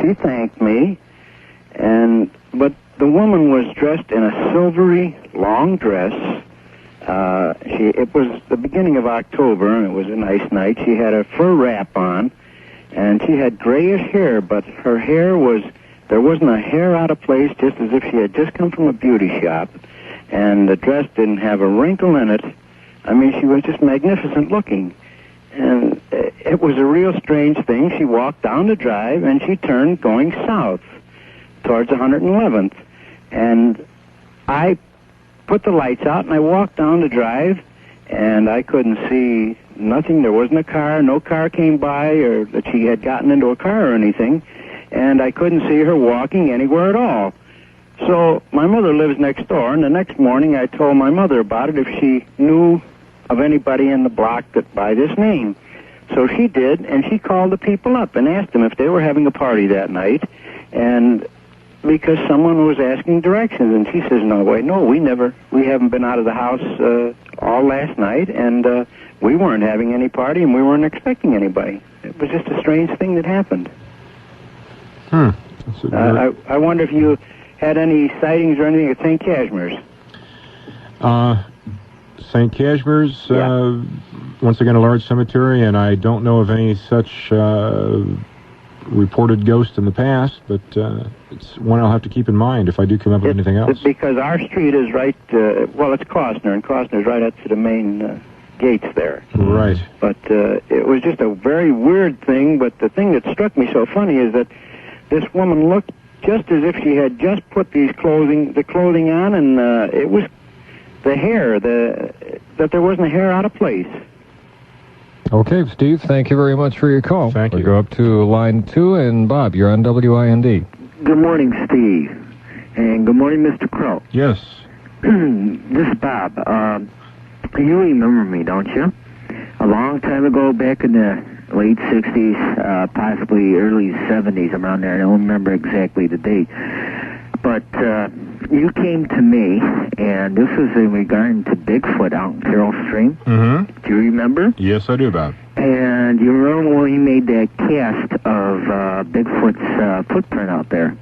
she thanked me, but the woman was dressed in a silvery long dress. It was the beginning of October, and it was a nice night. She had a fur wrap on, and she had grayish hair, but her hair there wasn't a hair out of place, just as if she had just come from a beauty shop, and the dress didn't have a wrinkle in it. I mean, she was just magnificent looking. And it was a real strange thing. She walked down the drive, and she turned going south towards 111th. And I put the lights out, and I walked down the drive, and I couldn't see nothing. There wasn't a car. No car came by, or that she had gotten into a car or anything. And I couldn't see her walking anywhere at all. So my mother lives next door, and the next morning I told my mother about it if she knew of anybody in the block that by this name. So she did, and she called the people up and asked them if they were having a party that night, and because someone was asking directions, and she says, no, we haven't been out of the house all last night, and we weren't having any party, and we weren't expecting anybody. It was just a strange thing that happened. I wonder if you had any sightings or anything at St. Casimir's. St. Casimir's, once again, a large cemetery, and I don't know of any such reported ghost in the past, but it's one I'll have to keep in mind if I do come up with anything else. It's because our street is right, it's Costner, and Costner's right up to the main gates there. Right. But it was just a very weird thing, but the thing that struck me so funny is that this woman looked just as if she had just put the clothing on, and it was the hair, that there wasn't a hair out of place. Okay, Steve, thank you very much for your call. Thank you. We'll go up to line 2, and Bob, you're on WIND. Good morning, Steve. And good morning, Mr. Crowe. Yes. This is Bob. You remember me, don't you? A long time ago, back in the late 60s, possibly early 70s, around there. I don't remember exactly the date. But you came to me, and this was in regard to Bigfoot out in Carroll Stream. Mm-hmm. Do you remember? Yes, I do, Bob. And you remember when you made that cast of Bigfoot's footprint out there?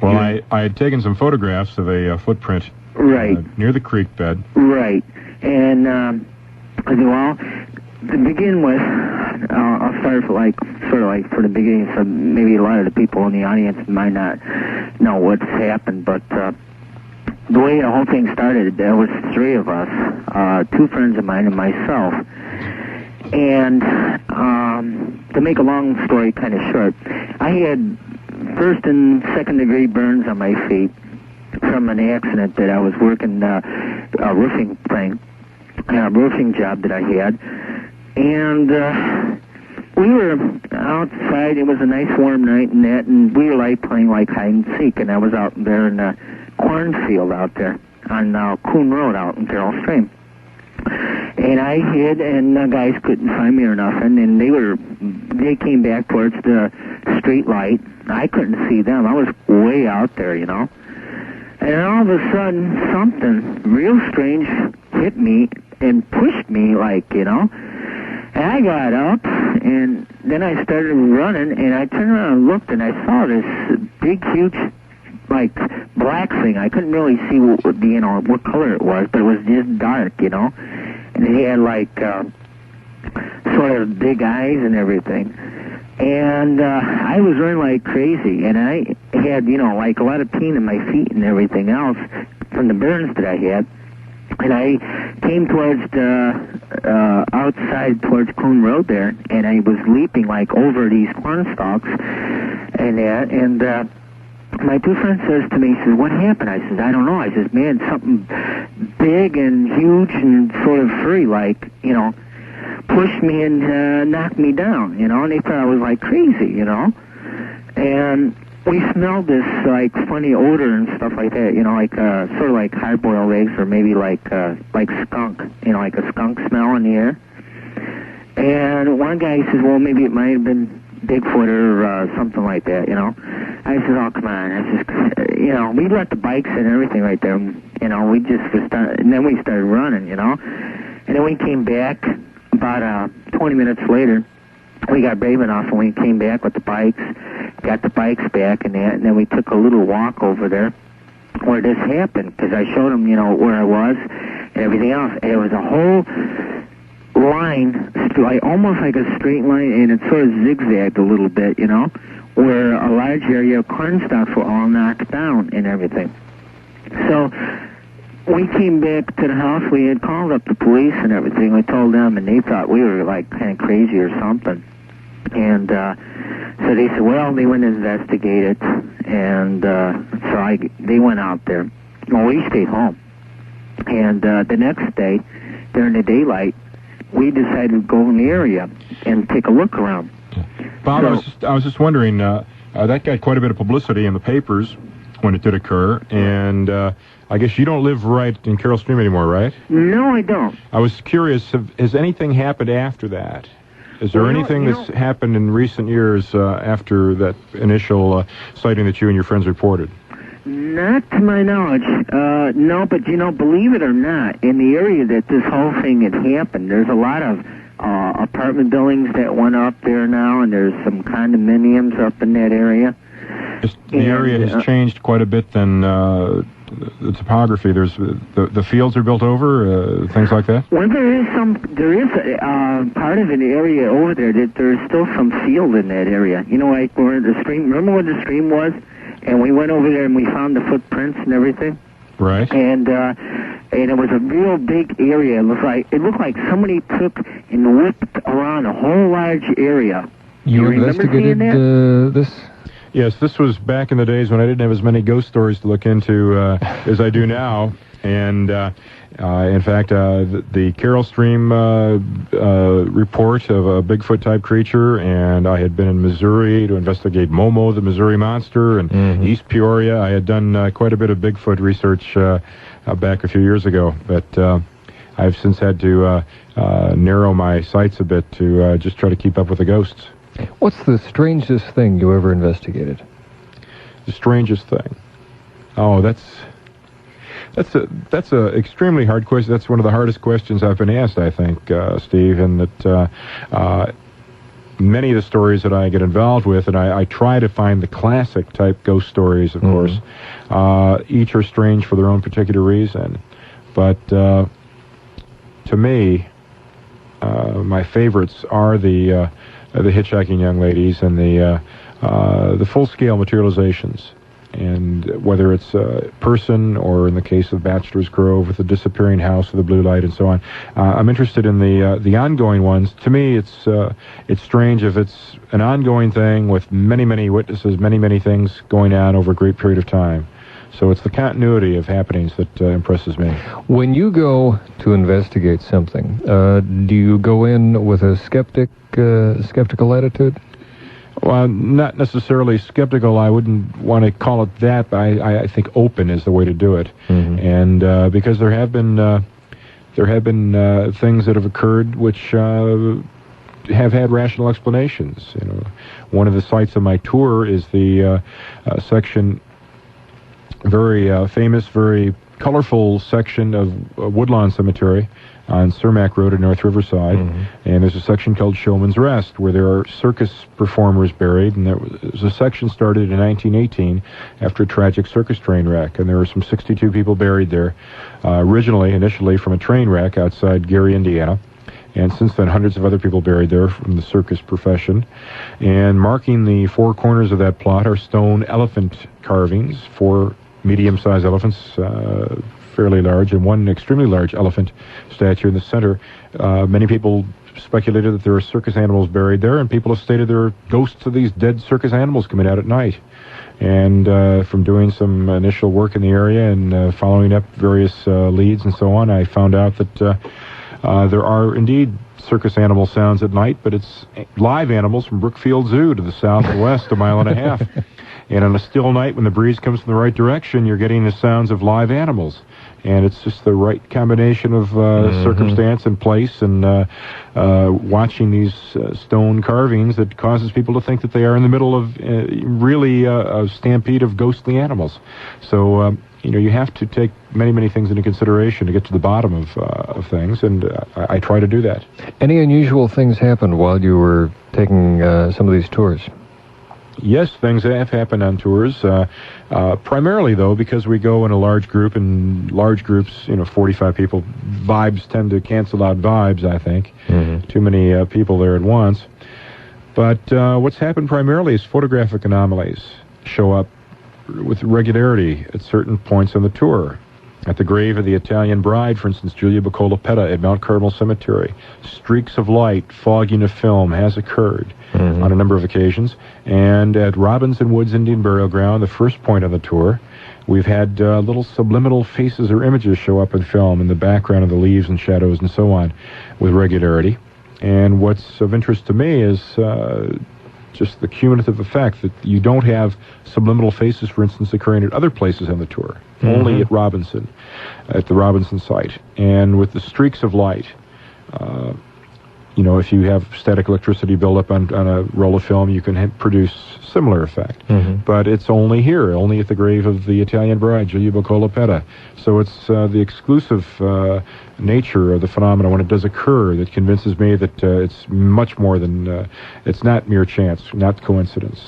Well, I had taken some photographs of a footprint near the creek bed. Right. And, well, to begin with, I'll start for the beginning, so maybe a lot of the people in the audience might not know what's happened, but the way the whole thing started, there was 3 of us, 2 friends of mine and myself, and to make a long story kind of short, I had first and second degree burns on my feet from an accident that I was working a roofing job that I had. And we were outside. It was a nice warm night and we were playing hide and seek, and I was out there in the cornfield out there on Coon Road out in Carroll Stream. And I hid, and the guys couldn't find me or nothing, and they came back towards the street light. I couldn't see them. I was way out there, you know. And all of a sudden, something real strange hit me and pushed me, you know. And I got up, and then I started running, and I turned around and looked, and I saw this big, huge, black thing. I couldn't really see what color it was, but it was just dark, you know. And it had, sort of big eyes and everything. And I was running like crazy, and I had, a lot of pain in my feet and everything else from the burns that I had. And I came towards the outside towards Coon Road there, and I was leaping over these corn stalks and that. And my 2 friends says to me, he says, "What happened?" I says, "I don't know." I says, "Man, something big and huge and sort of furry, pushed me and knocked me down, and they thought I was crazy, And we smelled this funny odor and stuff like that, sort of like hard-boiled eggs, or maybe like skunk, like a skunk smell in the air. And one guy says, "Well, maybe it might have been Bigfoot or something like that, I said, "Oh, come on." I said, we left the bikes and everything right there, we just and then we started running, and then we came back about 20 minutes later, we got brave enough, and we came back with the bikes, got the bikes back and that, and then we took a little walk over there where this happened, because I showed them, where I was and everything else. And it was a whole line, almost like a straight line, and it sort of zigzagged a little bit, where a large area of corn stalks were all knocked down and everything. So we came back to the house. We had called up the police and everything. We told them, and they thought we were like kind of crazy or something. And so they said, well, they went to investigate it, and they went out there. Well, we stayed home. And the next day, during the daylight, we decided to go in the area and take a look around. Bob, I was just wondering, that got quite a bit of publicity in the papers when it did occur, and I guess you don't live right in Carroll Stream anymore, right? No, I don't. I was curious, has anything happened after that? Is there anything that's happened in recent years after that initial sighting that you and your friends reported? Not to my knowledge. No, but believe it or not, in the area that this whole thing had happened, there's a lot of apartment buildings that went up there now, and there's some condominiums up in that area. The area has changed quite a bit than the topography. There's the fields are built over, things like that. Well, there is part of an area over there that there's still some field in that area. Like where the stream. Remember where the stream was? And we went over there and we found the footprints and everything. Right. And it was a real big area. It looked like somebody took and whipped around a whole large area. You investigated this? Yes, this was back in the days when I didn't have as many ghost stories to look into as I do now. And in fact, the Carroll Stream report of a Bigfoot-type creature, and I had been in Missouri to investigate Momo, the Missouri Monster, and East Peoria. I had done quite a bit of Bigfoot research back a few years ago, but I've since had to narrow my sights a bit to just try to keep up with the ghosts. What's the strangest thing you ever investigated? The strangest thing? Oh, that's a extremely hard question. That's one of the hardest questions I've been asked, I think, Steve, and that many of the stories that I get involved with, and I try to find the classic type ghost stories, of course. Each are strange for their own particular reason. But to me, my favorites are the hitchhiking young ladies and the full-scale materializations. And whether it's a person or in the case of Bachelor's Grove with the disappearing house with the blue light and so on, I'm interested in the ongoing ones. To me, it's strange if it's an ongoing thing with many, many witnesses, many, many things going on over a great period of time. So it's the continuity of happenings that impresses me. When you go to investigate something, do you go in with a skeptical attitude? Well, not necessarily skeptical. I wouldn't want to call it that, but I think open is the way to do it. And because there have been things that have occurred which have had rational explanations. One of the sites of my tour is the section, very famous, very colorful section of Woodlawn Cemetery on Cermak Road in North Riverside, and there's a section called Showman's Rest where there are circus performers buried, and there was a section started in 1918 after a tragic circus train wreck, and there were some 62 people buried there, initially from a train wreck outside Gary, Indiana, and since then hundreds of other people buried there from the circus profession. And marking the four corners of that plot are stone elephant carvings, 4 medium-sized elephants, fairly large, and one extremely large elephant statue in the center. Many people speculated that there are circus animals buried there, and people have stated there are ghosts of these dead circus animals coming out at night. And from doing some initial work in the area and following up various leads and so on, I found out that there are indeed circus animal sounds at night, but it's live animals from Brookfield Zoo to the southwest, a mile and a half. And on a still night, when the breeze comes from the right direction, you're getting the sounds of live animals. And it's just the right combination of circumstance and place and watching these stone carvings that causes people to think that they are in the middle of really a stampede of ghostly animals. So you have to take many, many things into consideration to get to the bottom of things, and I try to do that. Any unusual things happened while you were taking some of these tours? Yes, things have happened on tours. Primarily, though, because we go in a large group, and large groups, 45 people, vibes tend to cancel out vibes, I think. Mm-hmm. Too many people there at once. But what's happened primarily is photographic anomalies show up with regularity at certain points on the tour. At the grave of the Italian bride, for instance, Julia Bacola-Petta at Mount Carmel Cemetery, streaks of light, fogging of film has occurred on a number of occasions. And at Robinson Woods Indian Burial Ground, the first point on the tour, we've had little subliminal faces or images show up in film in the background of the leaves and shadows and so on with regularity. And what's of interest to me is just the cumulative effect that you don't have subliminal faces, for instance, occurring at other places on the tour, only at Robinson, at the Robinson site. And with the streaks of light, if you have static electricity buildup on a roll of film, you can produce similar effect. But it's only here, only at the grave of the Italian bride, Julia Bacola-Petta. So it's the exclusive nature of the phenomenon when it does occur that convinces me that it's much more than, it's not mere chance, not coincidence.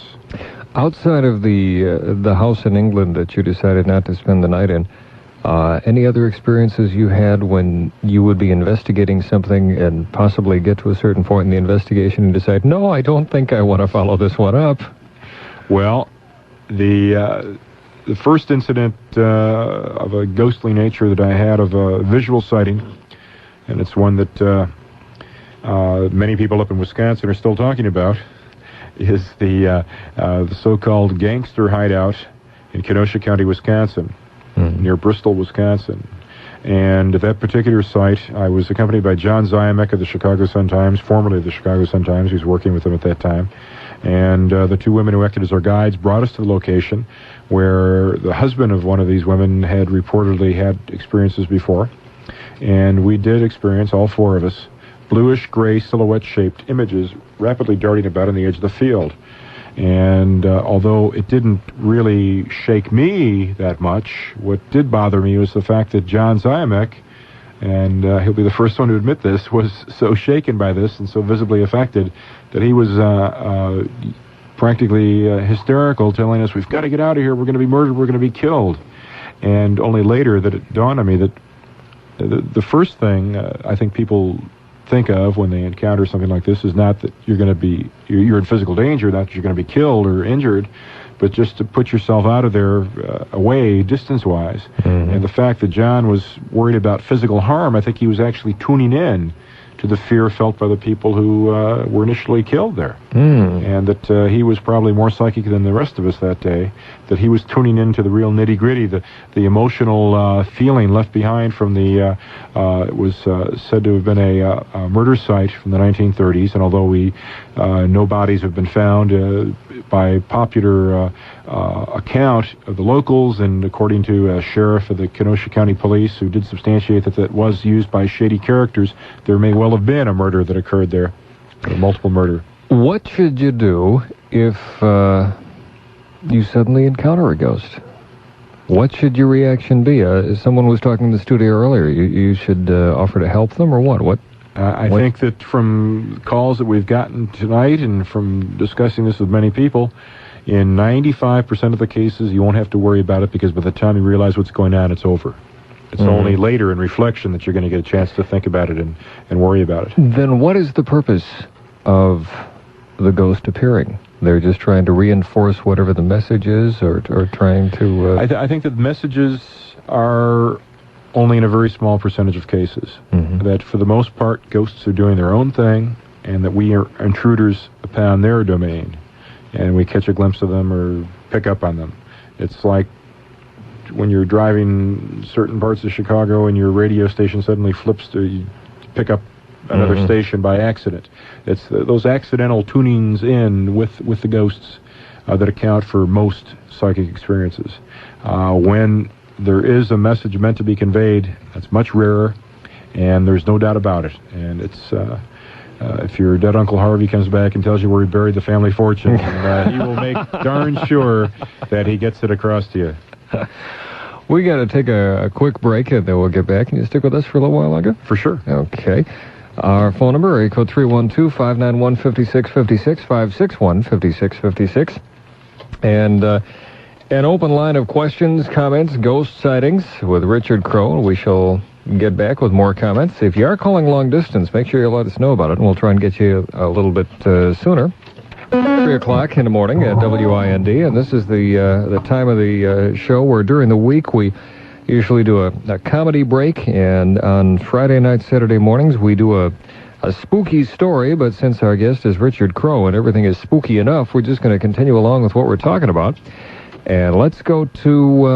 Outside of the house in England that you decided not to spend the night in, any other experiences you had when you would be investigating something and possibly get to a certain point in the investigation and decide, no, I don't think I want to follow this one up? Well, the first incident of a ghostly nature that I had of a visual sighting, and it's one that many people up in Wisconsin are still talking about, is the so-called gangster hideout in Kenosha County, Wisconsin, near Bristol, Wisconsin. And at that particular site, I was accompanied by John Ziamek of the Chicago Sun-Times, formerly of the Chicago Sun-Times. He was working with them at that time. And the two women who acted as our guides brought us to the location where the husband of one of these women had reportedly had experiences before. And we did experience, all four of us, bluish-gray silhouette-shaped images rapidly darting about on the edge of the field. And although it didn't really shake me that much, what did bother me was the fact that John Ziamek, and he'll be the first one to admit this, was so shaken by this and so visibly affected that he was practically hysterical, telling us, we've got to get out of here, we're going to be murdered, we're going to be killed. And only later that it dawned on me that the first thing I think people think of when they encounter something like this is not that you're in physical danger, not that you're going to be killed or injured, but just to put yourself out of there, away, distance-wise. And the fact that John was worried about physical harm, I think he was actually tuning in to the fear felt by the people who were initially killed there. And that he was probably more psychic than the rest of us that day, that he was tuning into the real nitty-gritty, the emotional feeling left behind from the, it was said to have been a murder site from the 1930s, and although no bodies have been found by popular account of the locals, and according to a sheriff of the Kenosha County Police who did substantiate that was used by shady characters, there may well have been a murder that occurred there, a multiple murder. What should you do if you suddenly encounter a ghost? What should your reaction be? Someone was talking in the studio earlier. You should offer to help them, or what? I think that from calls that we've gotten tonight and from discussing this with many people, in 95% of the cases, you won't have to worry about it, because by the time you realize what's going on, it's over. It's only later in reflection that you're going to get a chance to think about it and worry about it. Then what is the purpose of the ghost appearing? They're just trying to reinforce whatever the message is, or trying to... I think that messages are only in a very small percentage of cases. That for the most part, ghosts are doing their own thing, and that we are intruders upon their domain, and we catch a glimpse of them or pick up on them. It's like when you're driving certain parts of Chicago and your radio station suddenly flips to pick up another station by accident. It's those accidental tunings in with the ghosts that account for most psychic experiences. When there is a message meant to be conveyed, that's much rarer, and there's no doubt about it. And it's if your dead Uncle Harvey comes back and tells you where he buried the family fortune, he will make darn sure that he gets it across to you. We got to take a quick break, and then we'll get back. Can you stick with us for a little while longer? For sure. Okay. Our phone number, area code 312-591-5656, 561-5656. And an open line of questions, comments, ghost sightings with Richard Crowe. We shall get back with more comments. If you are calling long distance, make sure you let us know about it, and we'll try and get you a little bit sooner. 3 o'clock in the morning at WIND, and this is the time of the show where during the week we usually do a comedy break, and on Friday night, Saturday mornings, we do a spooky story, but since our guest is Richard Crowe and everything is spooky enough, we're just going to continue along with what we're talking about. And let's go to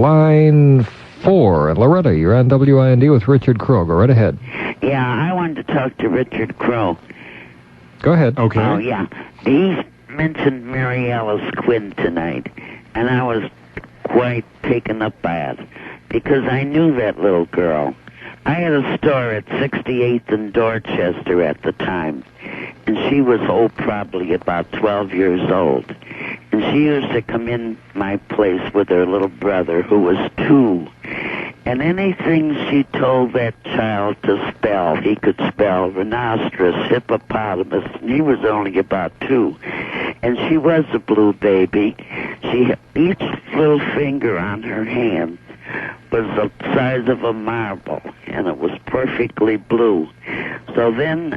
line 4. And Loretta, you're on WIND with Richard Crowe. Go right ahead. Yeah, I wanted to talk to Richard Crowe. Go ahead. Okay. Oh, yeah. He mentioned Mary Alice Quinn tonight, and I was quite taken up by it, because I knew that little girl. I had a store at 68th and Dorchester at the time, and she was, probably about 12 years old. And she used to come in my place with her little brother, who was 2. And anything she told that child to spell, he could spell: rhinoceros, hippopotamus, and he was only about 2. And she was a blue baby. Each little finger on her hand was the size of a marble, and it was perfectly blue. So then,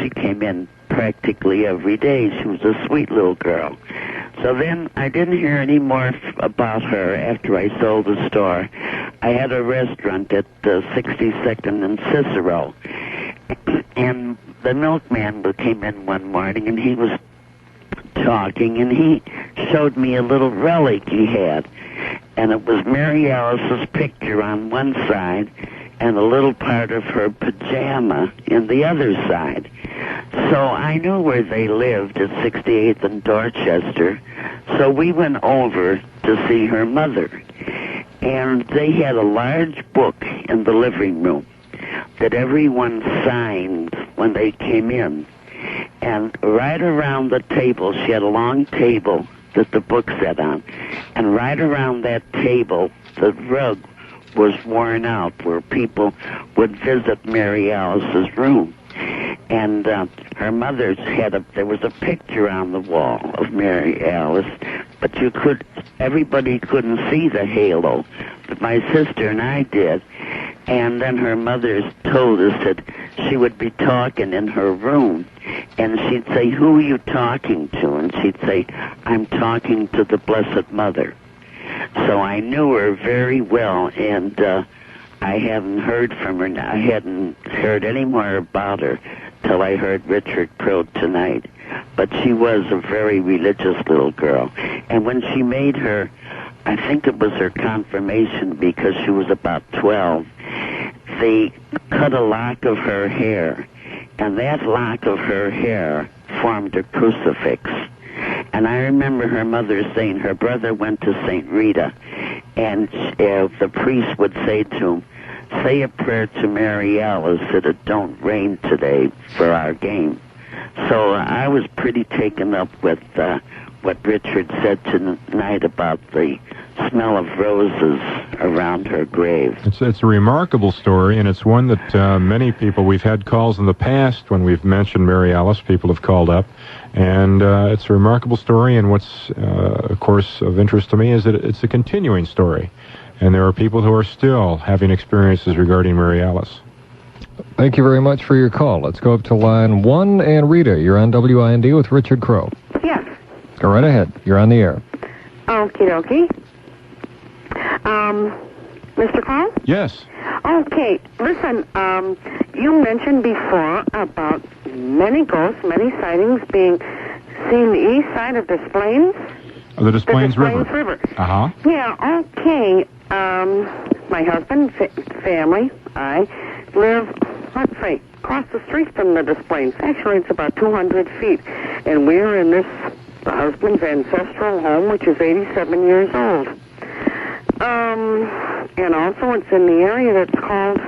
she came in practically every day. She was a sweet little girl. So then I didn't hear any more about her after I sold the store. I had a restaurant at 62nd and Cicero, and the milkman came in one morning, and he was talking, and he showed me a little relic he had, and it was Mary Alice's picture on one side and a little part of her pajama in the other side. So I knew where they lived at 68th and Dorchester, so we went over to see her mother. And they had a large book in the living room that everyone signed when they came in. And right around the table, she had a long table that the book sat on. And right around that table, the rug was worn out where people would visit Mary Alice's room. And her mother's there was a picture on the wall of Mary Alice, but everybody couldn't see the halo, but my sister and I did. And then her mother told us that she would be talking in her room, and she'd say, "Who are you talking to?" And she'd say, "I'm talking to the Blessed Mother." So I knew her very well, and I haven't heard from her. I hadn't heard any more about her till I heard Richard Crowe tonight. But she was a very religious little girl. And when she made her, I think it was her confirmation, because she was about 12, they cut a lock of her hair, and that lock of her hair formed a crucifix. And I remember her mother saying her brother went to St. Rita, and the priest would say to him, "Say a prayer to Mary Alice that it don't rain today for our game." So I was pretty taken up with what Richard said tonight about the smell of roses around her grave. It's a remarkable story, and it's one that many people, we've had calls in the past when we've mentioned Mary Alice, people have called up, and it's a remarkable story, and what's, of course, of interest to me is that it's a continuing story, and there are people who are still having experiences regarding Mary Alice. Thank you very much for your call. Let's go up to line 1, and Rita, you're on WIND with Richard Crowe. Yes. Go right ahead. You're on the air. Okie dokie. Mr. Crowe? Yes. Okay, listen, you mentioned before about many ghosts, many sightings being seen the east side of Des Plaines? The Des Plaines River. Uh-huh. Yeah, okay. My husband, family, I live, let's say, across the street from the Des Plaines. Actually, it's about 200 feet. And we're in the husband's ancestral home, which is 87 years old. And also it's in the area that's called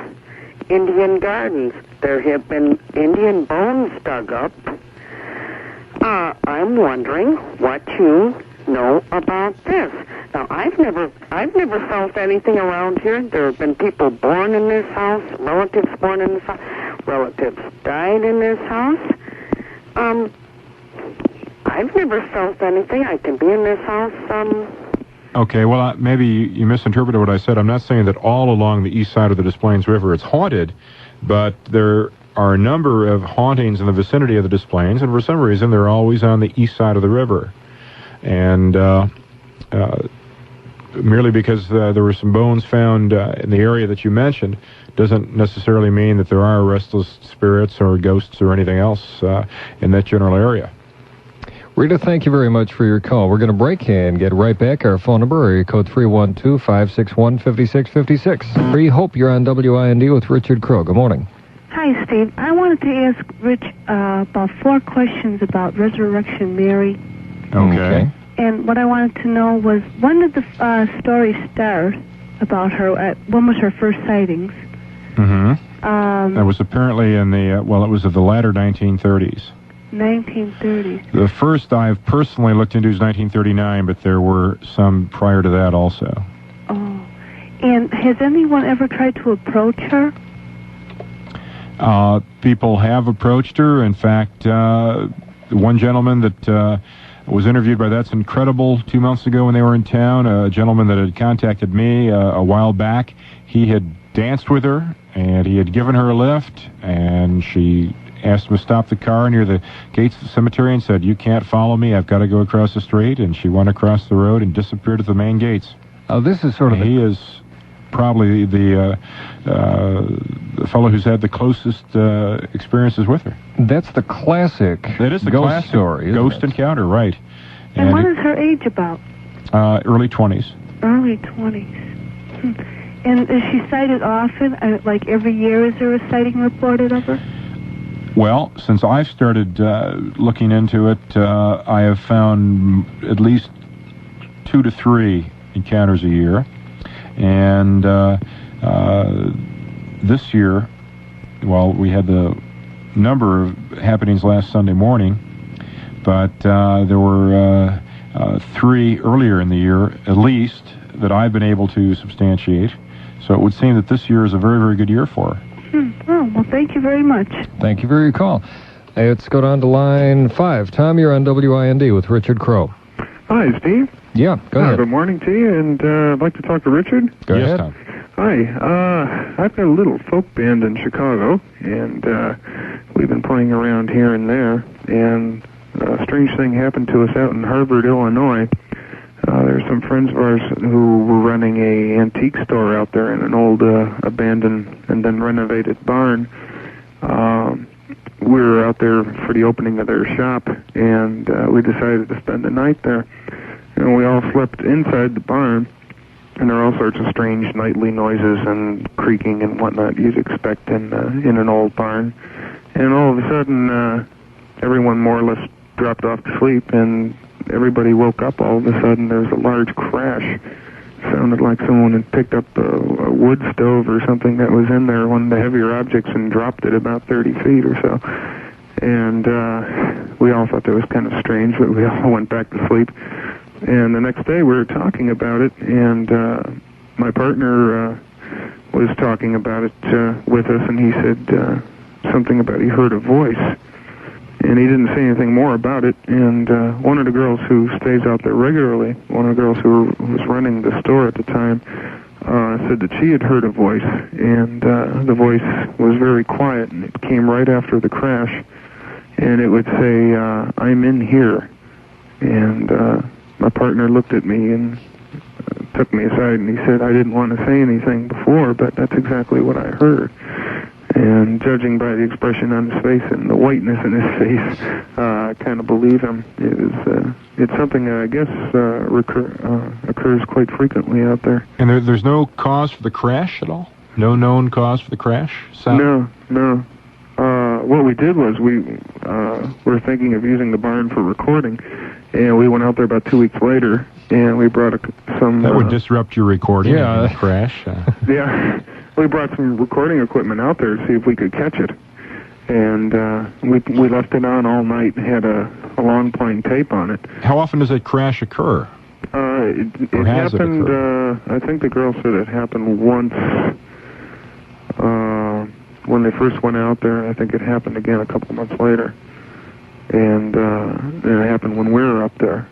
Indian Gardens. There have been Indian bones dug up. I'm wondering what you know about this. Now, I've never felt anything around here. There have been people born in this house, relatives born in this house, relatives died in this house. I've never felt anything. I can be in this house. Okay, well, maybe you misinterpreted what I said. I'm not saying that all along the east side of the Des Plaines River it's haunted, but there are a number of hauntings in the vicinity of the Des Plaines, and for some reason they're always on the east side of the river. And merely because there were some bones found in the area that you mentioned doesn't necessarily mean that there are restless spirits or ghosts or anything else in that general area. Rita, thank you very much for your call. We're going to break and get right back. Our phone number, area code 312-561-5656. We hope you're on WIND with Richard Crowe. Good morning. Hi, Steve. I wanted to ask Rich about 4 questions about Resurrection Mary. Okay. And what I wanted to know was, when did the story start about her? When was her first sightings? Mm-hmm. That was apparently in the, it was of the latter 1930s. 1930s. The first I've personally looked into is 1939, but there were some prior to that also. Oh. And has anyone ever tried to approach her? People have approached her. In fact, one gentleman that was interviewed by That's Incredible 2 months ago when they were in town, a gentleman that had contacted me a while back, he had danced with her, and he had given her a lift, and she asked him to stop the car near the gates of the cemetery and said, "You can't follow me, I've got to go across the street," and she went across the road and disappeared at the main gates. This is sort of... He is probably the fellow who's had the closest experiences with her. That's the classic That is the ghost classic story, ghost encounter, right. And what is her age about? Early 20s. Early 20s. And is she sighted often? Like every year, is there a sighting reported of her? Well, since I've started looking into it, I have found at least 2 to 3 encounters a year. And this year, we had the number of happenings last Sunday morning, but there were 3 earlier in the year, at least, that I've been able to substantiate. So it would seem that this year is a very, very good year for her. Oh, well, thank you very much. Thank you for your call. Let's go down to line 5. Tom, you're on WIND with Richard Crowe. Hi, Steve. Yeah, go ahead. Good morning to you, and I'd like to talk to Richard. Go Yes, ahead. Tom. Hi. I've got a little folk band in Chicago, and we've been playing around here and there, and a strange thing happened to us out in Harvard, Illinois. There's some friends of ours who were running a antique store out there in an old abandoned and then renovated barn. We were out there for the opening of their shop, and we decided to spend the night there. And we all slept inside the barn, and there are all sorts of strange nightly noises and creaking and whatnot you'd expect in an old barn. And all of a sudden, everyone more or less dropped off to sleep, and everybody woke up all of a sudden. There was a large crash. Sounded like someone had picked up a wood stove or something that was in there, one of the heavier objects, and dropped it about 30 feet or so. And we all thought that was kind of strange, but we all went back to sleep. And the next day we were talking about it, and my partner was talking about it with us, and he said something about he heard a voice. And he didn't say anything more about it. And one of the girls who stays out there regularly, one of the girls who was running the store at the time, said that she had heard a voice. And the voice was very quiet, and it came right after the crash. And it would say, "I'm in here." And my partner looked at me and took me aside, and he said, "I didn't want to say anything before, but that's exactly what I heard." And judging by the expression on his face and the whiteness in his face, I kind of believe him. It's something I guess occurs quite frequently out there. And there's no cause for the crash at all? No known cause for the crash? No. What we did was we were thinking of using the barn for recording, and we went out there about 2 weeks later, and we brought some... That would disrupt your recording. Yeah. Crash. Yeah. We brought some recording equipment out there to see if we could catch it. And we left it on all night and had a long playing tape on it. How often does a crash occur? It happened, I think the girl said it happened once when they first went out there. I think it happened again a couple months later. And it happened when we were up there.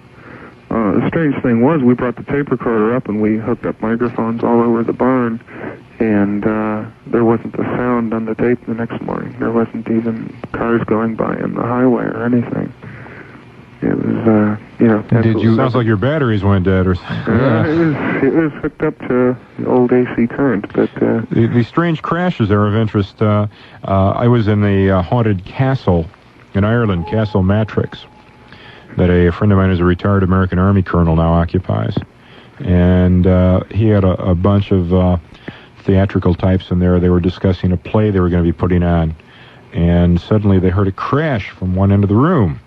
The strange thing was we brought the tape recorder up and we hooked up microphones all over the barn, and there wasn't a sound on the tape the next morning. There wasn't even cars going by on the highway or anything. It was, Sounds like your batteries went dead or something. It was hooked up to the old AC current, but... The strange crashes are of interest. I was in the haunted castle in Ireland, Castle Matrix, that a friend of mine who's a retired American Army colonel now occupies. And he had a bunch of theatrical types in there. They were discussing a play they were going to be putting on. And suddenly they heard a crash from one end of the room.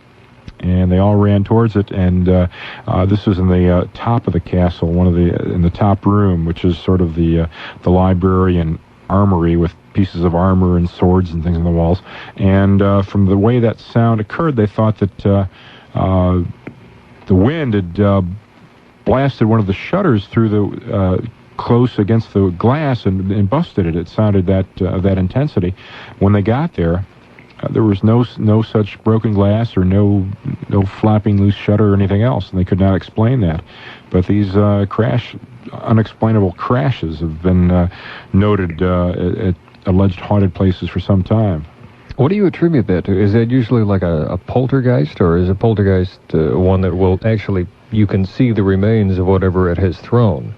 And they all ran towards it, and this was in the top of the castle, in the top room, which is sort of the library and armory with pieces of armor and swords and things on the walls. And from the way that sound occurred, they thought that the wind had blasted one of the shutters through the close against the glass and busted it. It sounded that intensity. When they got there, there was no such broken glass or no flapping loose shutter or anything else, and they could not explain that. But these unexplainable crashes have been noted at alleged haunted places for some time. What do you attribute that to? Is that usually like a poltergeist, or is a poltergeist one that will actually, you can see the remains of whatever it has thrown?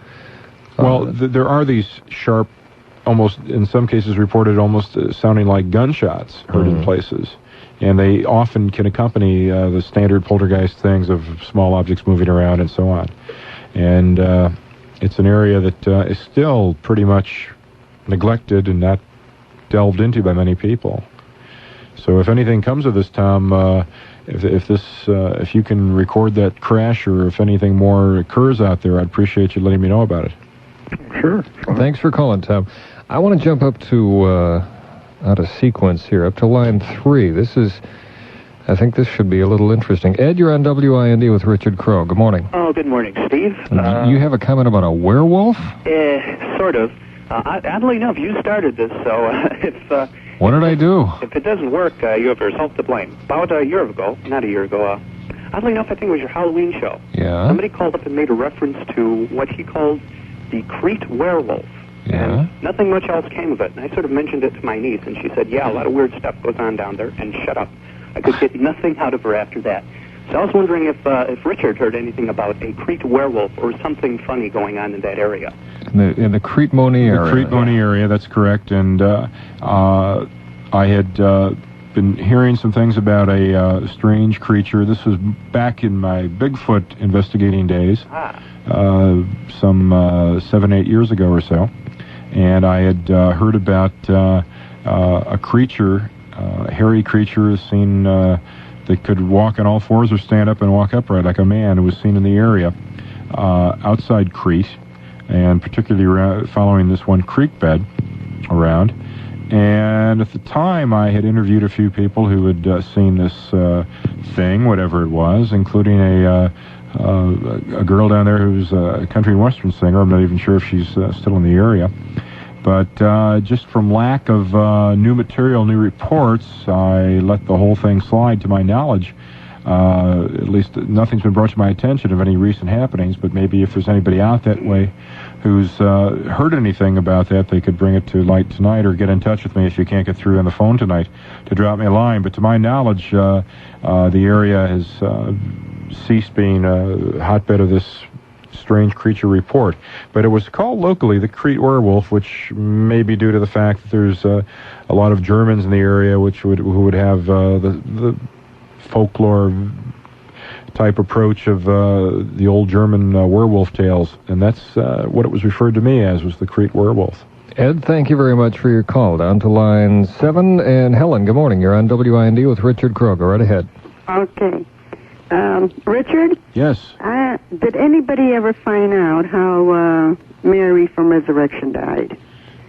Well, there are these sharp, almost, in some cases reported almost sounding like gunshots heard in places. And they often can accompany the standard poltergeist things of small objects moving around and so on. And it's an area that is still pretty much neglected and not delved into by many people. So if anything comes of this, Tom, if you can record that crash, or if anything more occurs out there, I'd appreciate you letting me know about it. Sure. Thanks for calling, Tom. I want to jump up to, out of sequence here, up to line 3. I think this should be a little interesting. Ed, you're on WIND with Richard Crowe. Good morning. Oh, good morning, Steve. You have a comment about a werewolf? Sort of. Oddly enough, you started this, so if... What did I do? If it doesn't work, you have yourself to blame. About a year ago, oddly enough, I think it was your Halloween show. Yeah? Somebody called up and made a reference to what he called the Crete Werewolf. Yeah? And nothing much else came of it. And I sort of mentioned it to my niece, and she said, yeah, a lot of weird stuff goes on down there, and shut up. I could get nothing out of her after that. So I was wondering if Richard heard anything about a Crete werewolf or something funny going on in that area. In the Crete area. The Crete area, that's correct. And I had been hearing some things about a strange creature. This was back in my Bigfoot investigating days, some 7-8 years ago or so. And I had heard about a creature, a hairy creature seen that could walk on all fours or stand up and walk upright like a man, who was seen in the area outside Crete, and particularly following this one creek bed around. And at the time, I had interviewed a few people who had seen this thing, whatever it was, including a girl down there who's a country and western singer. I'm not even sure if she's still in the area. But just from lack of new material, new reports, I let the whole thing slide to my knowledge. At least nothing's been brought to my attention of any recent happenings, but maybe if there's anybody out that way who's heard anything about that, they could bring it to light tonight, or get in touch with me if you can't get through on the phone tonight to drop me a line. But to my knowledge, the area has ceased being a hotbed of this strange creature report. But it was called locally the Crete Werewolf, which may be due to the fact that there's a lot of Germans in the area who would have the folklore type approach of the old German werewolf tales, and that's what it was referred to me as, was the Crete Werewolf. Ed, thank you very much for your call. Down to line 7, and Helen, good morning. You're on WIND with Richard Crowe. Go right ahead. Okay. Richard? Yes. Did anybody ever find out how Mary from Resurrection died?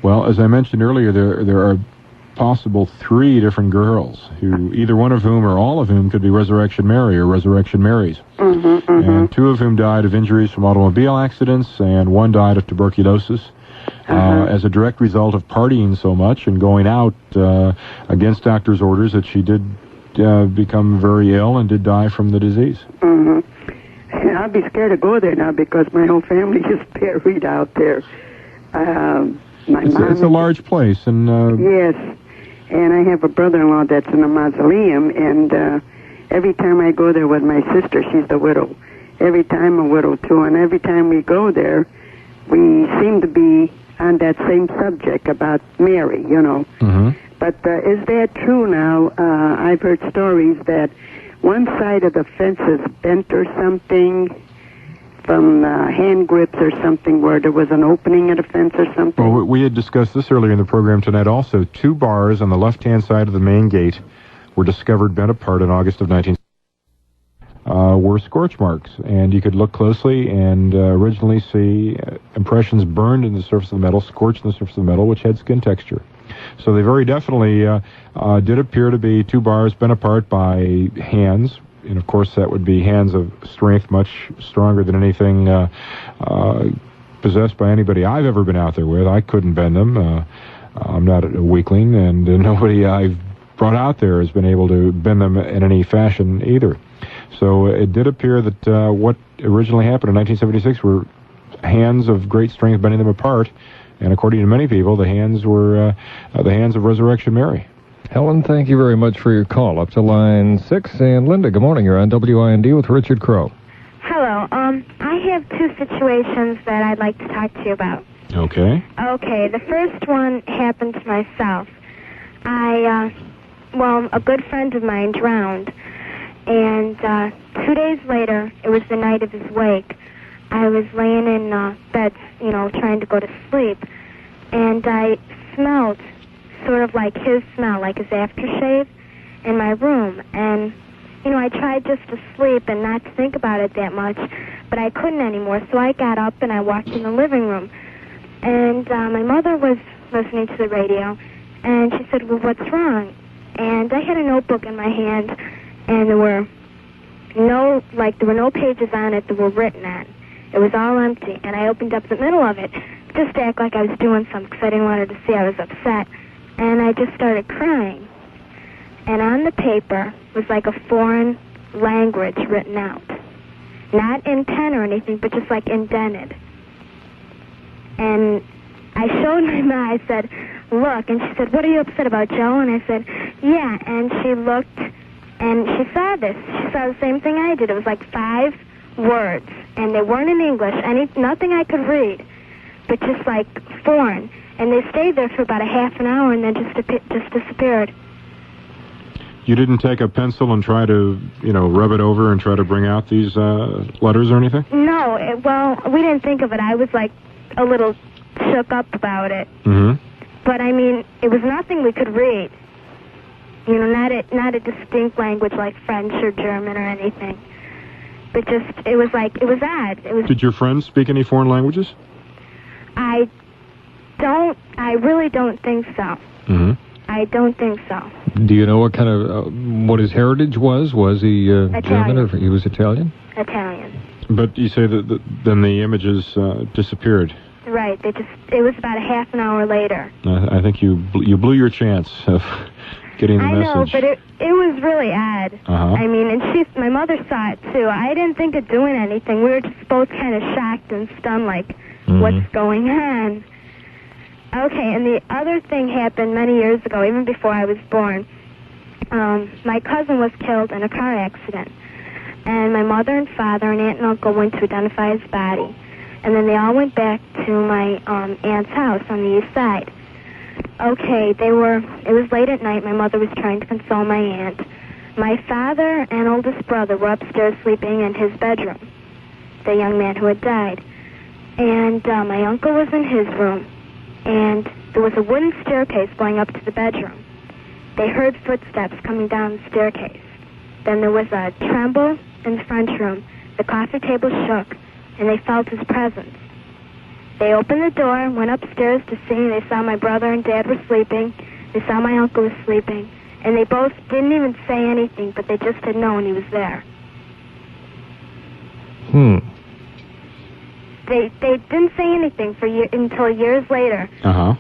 Well, as I mentioned earlier, there are possible 3 different girls, who either one of whom or all of whom could be Resurrection Mary or Resurrection Marys. And 2 of whom died of injuries from automobile accidents, and 1 died of tuberculosis. As a direct result of partying so much and going out against doctor's orders, that she did become very ill and did die from the disease. I'd be scared to go there now because my whole family is buried out there. It's a large place, and yes, and I have a brother-in-law that's in a mausoleum, and every time I go there with my sister, she's the widow. Every time a widow too, and every time we go there, we seem to be on that same subject about Mary, you know. But is that true now? I've heard stories that one side of the fence is bent or something from hand grips or something, where there was an opening at the fence or something. Well, we had discussed this earlier in the program tonight also. 2 bars on the left-hand side of the main gate were discovered bent apart in August of 1960. Were scorch marks, and you could look closely and originally see impressions burned in the surface of the metal, scorched in the surface of the metal, which had skin texture. So they very definitely did appear to be 2 bars bent apart by hands, and of course that would be hands of strength much stronger than anything possessed by anybody I've ever been out there with. I couldn't bend them. I'm not a weakling, and nobody I've brought out there has been able to bend them in any fashion either. So it did appear that what originally happened in 1976 were hands of great strength bending them apart, and according to many people, the hands were the hands of Resurrection Mary. Helen, thank you very much for your call. Up to line 6, and Linda, good morning. You're on WIND with Richard Crowe. Hello. I have 2 situations that I'd like to talk to you about. Okay. Okay, the first one happened to myself. A good friend of mine drowned, and 2 days later, it was the night of his wake. I was laying in bed, trying to go to sleep, and I smelled sort of like his smell, like his aftershave, in my room. And, I tried just to sleep and not to think about it that much, but I couldn't anymore, so I got up and I walked in the living room. And my mother was listening to the radio, and she said, well, what's wrong? And I had a notebook in my hand, and there were no pages on it that were written on. It was all empty, and I opened up the middle of it just to act like I was doing something because I didn't want her to see I was upset. And I just started crying. And on the paper was like a foreign language written out. Not in pen or anything, but just like indented. And I showed my mom, I said, look, and she said, what are you upset about, Joe? And I said, yeah, and she looked, and she saw this. She saw the same thing I did. It was like 5 words, and they weren't in English, nothing I could read, but just like foreign. And they stayed there for about a half an hour and then just disappeared. You didn't take a pencil and try to, rub it over and try to bring out these letters or anything? No, we didn't think of it. I was like a little shook up about it. But I mean, it was nothing we could read. Not a distinct language like French or German or anything. But it was odd. Did your friends speak any foreign languages? I really don't think so. I don't think so. Do you know what kind of, what his heritage was? Was he German or he was Italian? Italian. But you say that then the images disappeared. Right. It was about a half an hour later. I think you blew your chance of getting the message. I know, but it was really odd. I mean, and my mother saw it too. I didn't think of doing anything. We were just both kind of shocked and stunned, like, what's going on? Okay, and the other thing happened many years ago, even before I was born. My cousin was killed in a car accident, and my mother and father and aunt and uncle went to identify his body, and then they all went back to my aunt's house on the east side. Okay, it was late at night. My mother was trying to console my aunt. My father and oldest brother were upstairs sleeping in his bedroom, the young man who had died, and my uncle was in his room. And there was a wooden staircase going up to the bedroom. They heard footsteps coming down the staircase. Then there was a tremble in the front room. The coffee table shook, and they felt his presence. They opened the door, went upstairs to see, and they saw my brother and Dad were sleeping. They saw my uncle was sleeping, and they both didn't even say anything, but they just had known he was there. They didn't say anything until years later.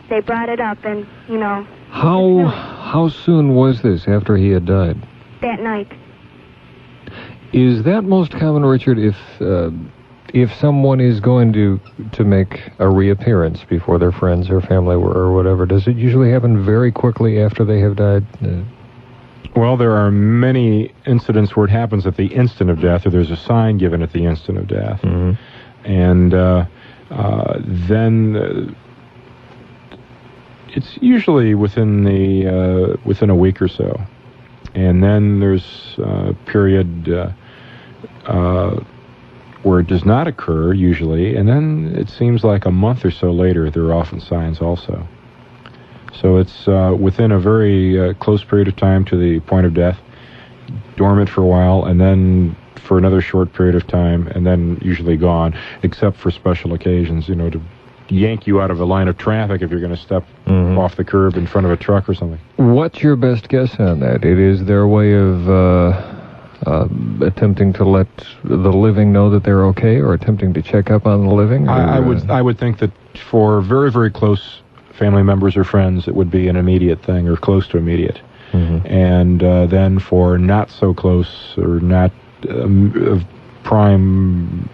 They brought it up, and, you know... How soon was this after he had died? That night. Is that most common, Richard, if someone is going to make a reappearance before their friends or family or whatever? Does it usually happen very quickly after they have died? Well, there are many incidents where it happens at the instant of death, or there's a sign given at the instant of death. And then it's usually within a week or so. And then there's a period where it does not occur, usually, and then it seems like a month or so later there are often signs also. So it's within a very close period of time to the point of death, dormant for a while, and then for another short period of time, and then usually gone, except for special occasions, you know, to yank you out of a line of traffic if you're going to step off the curb in front of a truck or something. What's your best guess on that? It is their way of attempting to let the living know that they're okay, or attempting to check up on the living? I would think that for very, very close family members or friends, it would be an immediate thing, or close to immediate. And then for not so close, or not of prime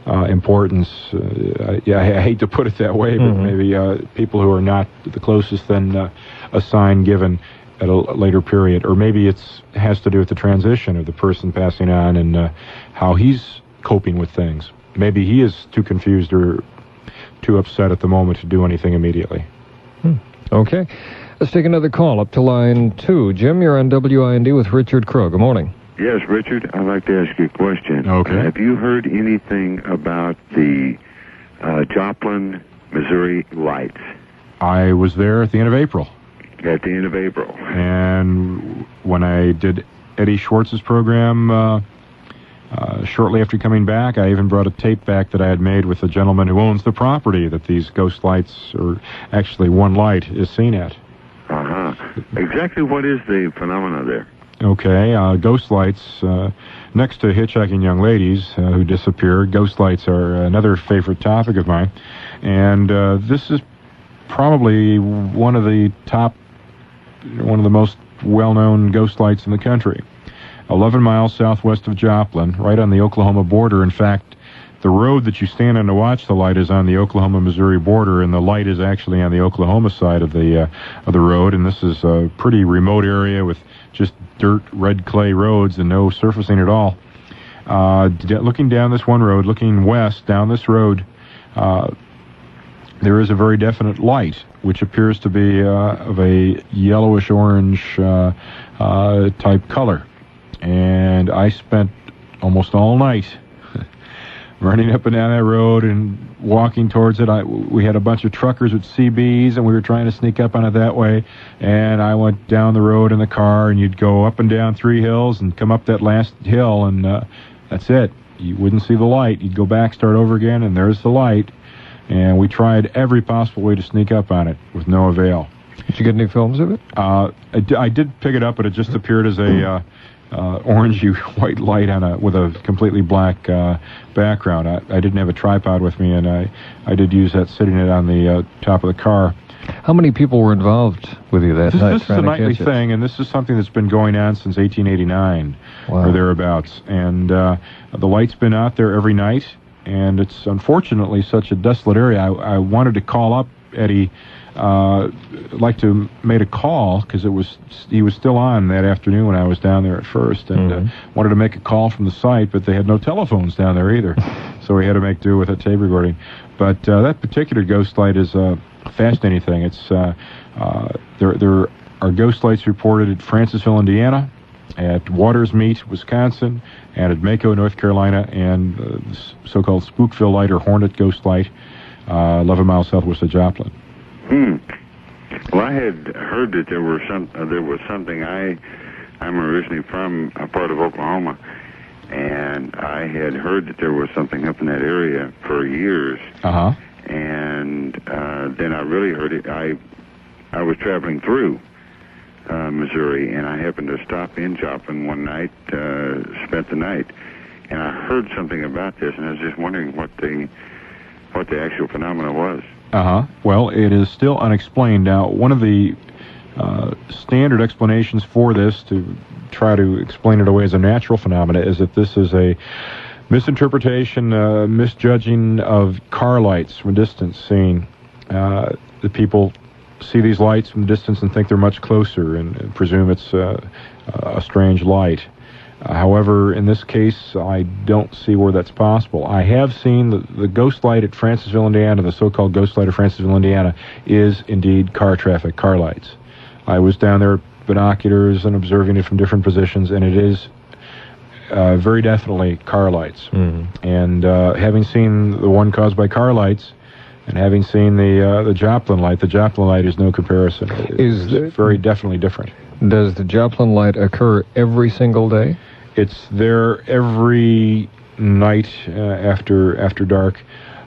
importance, I hate to put it that way, but maybe people who are not the closest, then a sign given at a later period, or maybe it has to do with the transition of the person passing on and how he's coping with things. Maybe he is too confused or too upset at the moment to do anything immediately. Okay. Let's take another call up to line 2. Jim, you're on WIND with Richard Crowe. Good morning. Yes, Richard, I'd like to ask you a question. Okay. Have you heard anything about the Joplin, Missouri lights? I was there at the end of April. At the end of April. And when I did Eddie Schwartz's program, shortly after coming back, I even brought a tape back that I had made with the gentleman who owns the property that these ghost lights, or actually one light, is seen at. Exactly what is the phenomena there? Okay, ghost lights, next to hitchhiking young ladies who disappear, ghost lights are another favorite topic of mine. And this is probably one of the most well-known ghost lights in the country. 11 miles southwest of Joplin, right on the Oklahoma border. In fact, the road that you stand on to watch the light is on the Oklahoma-Missouri border, and the light is actually on the Oklahoma side of the road. And this is a pretty remote area with just dirt, red clay roads and no surfacing at all. Looking down this one road, looking west down this road, there is a very definite light, which appears to be of a yellowish-orange type color. And I spent almost all night running up and down that road and walking towards it. We had a bunch of truckers with CBs, and we were trying to sneak up on it that way. And I went down the road in the car, and you'd go up and down 3 hills and come up that last hill, and that's it. You wouldn't see the light. You'd go back, start over again, and there's the light. And we tried every possible way to sneak up on it with no avail. Did you get any films of it? I did pick it up, but it just appeared as a orangey white light with a completely black background. I didn't have a tripod with me, and I did use that sitting it on the top of the car. How many people were involved with you that night? This is a nightly thing, and this is something that's been going on since 1889 or thereabouts. And the light's been out there every night, and it's unfortunately such a desolate area. I wanted to call up Eddie. Like to made a call because he was still on that afternoon when I was down there at first, and wanted to make a call from the site, but they had no telephones down there either, so we had to make do with a tape recording. But that particular ghost light is a fascinating thing. It's there are ghost lights reported at Francisville, Indiana, at Waters Meet, Wisconsin, and at Mako, North Carolina, and the so-called Spookville light or Hornet ghost light, 11 miles southwest of Joplin. Well, I had heard that there was something. I'm originally from a part of Oklahoma, and I had heard that there was something up in that area for years. Uh-huh. And then I really heard it. I was traveling through, Missouri, and I happened to stop in Joplin one night, spent the night, and I heard something about this, and I was just wondering what the actual phenomena was. Well, it is still unexplained. Now, one of the standard explanations for this, to try to explain it away as a natural phenomena, is that this is a misinterpretation, misjudging of car lights from distance seen. The people see these lights from distance and think they're much closer and presume it's a strange light. However, in this case, I don't see where that's possible. I have seen the ghost light at Francisville, Indiana, the so-called ghost light of Francisville, Indiana, is indeed car traffic, car lights. I was down there with binoculars and observing it from different positions, and it is very definitely car lights. And having seen the one caused by car lights, and having seen the Joplin light is no comparison. It's very definitely different. Does the Joplin light occur every single day? It's there every night after dark,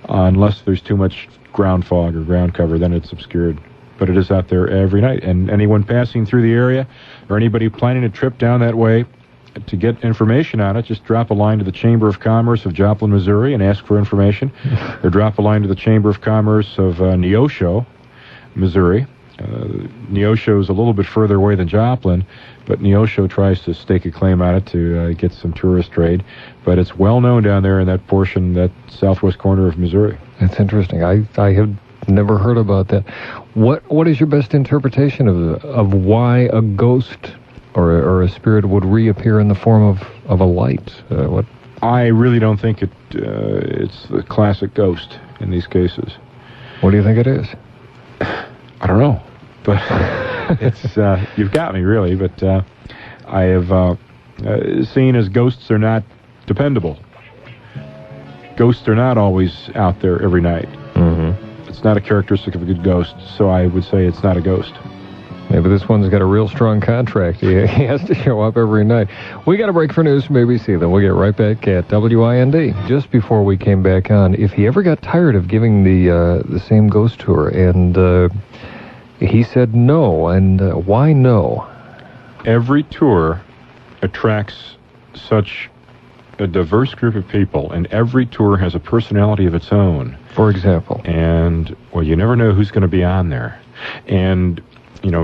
unless there's too much ground fog or ground cover, then it's obscured. But it is out there every night, and anyone passing through the area, or anybody planning a trip down that way, to get information on it, just drop a line to the Chamber of Commerce of Joplin, Missouri, and ask for information, or drop a line to the Chamber of Commerce of Neosho, Missouri. Neosho is a little bit further away than Joplin, but Neosho tries to stake a claim on it to get some tourist trade. But it's well known down there in that portion, that southwest corner of Missouri. That's interesting. I have never heard about that. What is your best interpretation of why a ghost or a spirit would reappear in the form of a light? I really don't think it's the classic ghost in these cases. What do you think it is? I don't know, but it's you've got me really. But I have seen as ghosts are not dependable. Ghosts are not always out there every night. It's not a characteristic of a good ghost, so I would say it's not a ghost. Maybe this one's got a real strong contract. He has to show up every night. We got a break for news from ABC, then we'll get right back at WIND. Just before we came back on, if he ever got tired of giving the same ghost tour, and he said no, and why no? Every tour attracts such a diverse group of people, and every tour has a personality of its own. For example? And, well, you never know who's going to be on there. And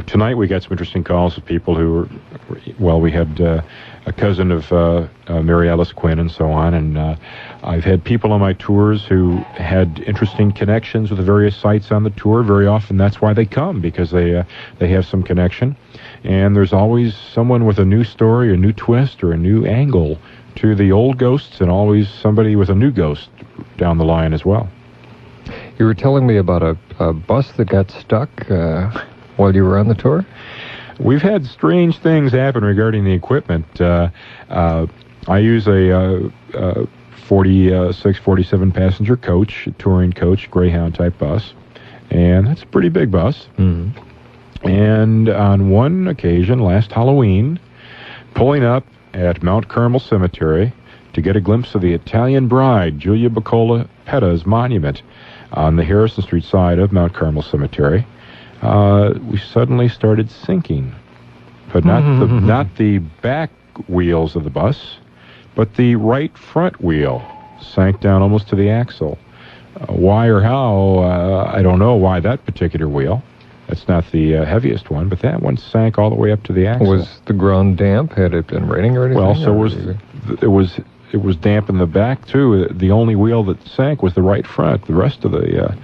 tonight we got some interesting calls of people who were, we had a cousin of Mary Alice Quinn and so on, and I've had people on my tours who had interesting connections with the various sites on the tour. Very often that's why they come, because they have some connection. And there's always someone with a new story, a new twist, or a new angle to the old ghosts, and always somebody with a new ghost down the line as well. You were telling me about a bus that got stuck while you were on the tour? We've had strange things happen regarding the equipment. I use a 46, 47 passenger coach, touring coach, Greyhound type bus, and that's a pretty big bus. And on one occasion, last Halloween, pulling up at Mount Carmel Cemetery to get a glimpse of the Italian bride, Julia Baccola Petta's monument on the Harrison Street side of Mount Carmel Cemetery, we suddenly started sinking. But not the back wheels of the bus, but the right front wheel sank down almost to the axle. Why or how, I don't know why that particular wheel. That's not the heaviest one, but that one sank all the way up to the axle. Was the ground damp? Had it been raining or anything? Well, so it was damp in the back too. The only wheel that sank was the right front. The rest of the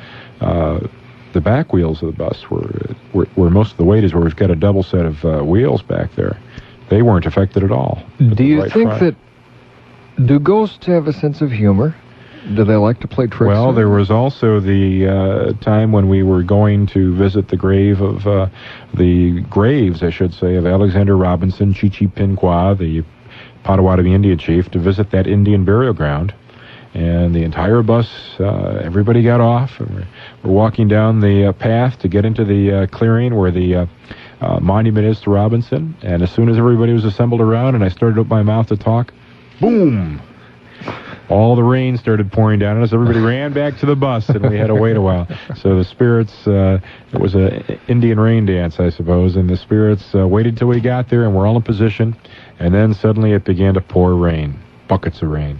back wheels of the bus where most of the weight is, where we've got a double set of wheels back there. They weren't affected at all. Do you think that, do ghosts have a sense of humor? Do they like to play tricks? Well, there was also the time when we were going to visit the grave of, the graves, I should say, of Alexander Robinson, Chichi Pinqua, the Potawatomi Indian chief, to visit that Indian burial ground. And the entire bus, everybody got off, and we're walking down the path to get into the clearing where the monument is to Robinson. And as soon as everybody was assembled around and I started up my mouth to talk, boom! all the rain started pouring down on us. Everybody ran back to the bus, and we had to wait a while. So the spirits, it was an Indian rain dance, I suppose, and the spirits waited till we got there, and we're all in position, and then suddenly it began to pour rain, buckets of rain.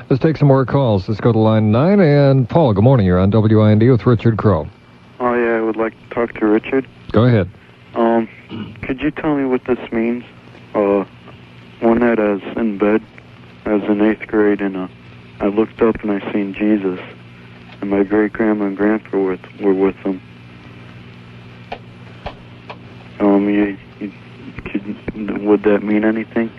Let's take some more calls. Let's go to line 9, and Paul, good morning. You're on WIND with Richard Crowe. Oh, yeah, I would like to talk to Richard. Go ahead. Could you tell me what this means? One night I was in bed. I was in 8th grade, and I looked up and I seen Jesus, and my great-grandma and grandpa were with him. Would that mean anything?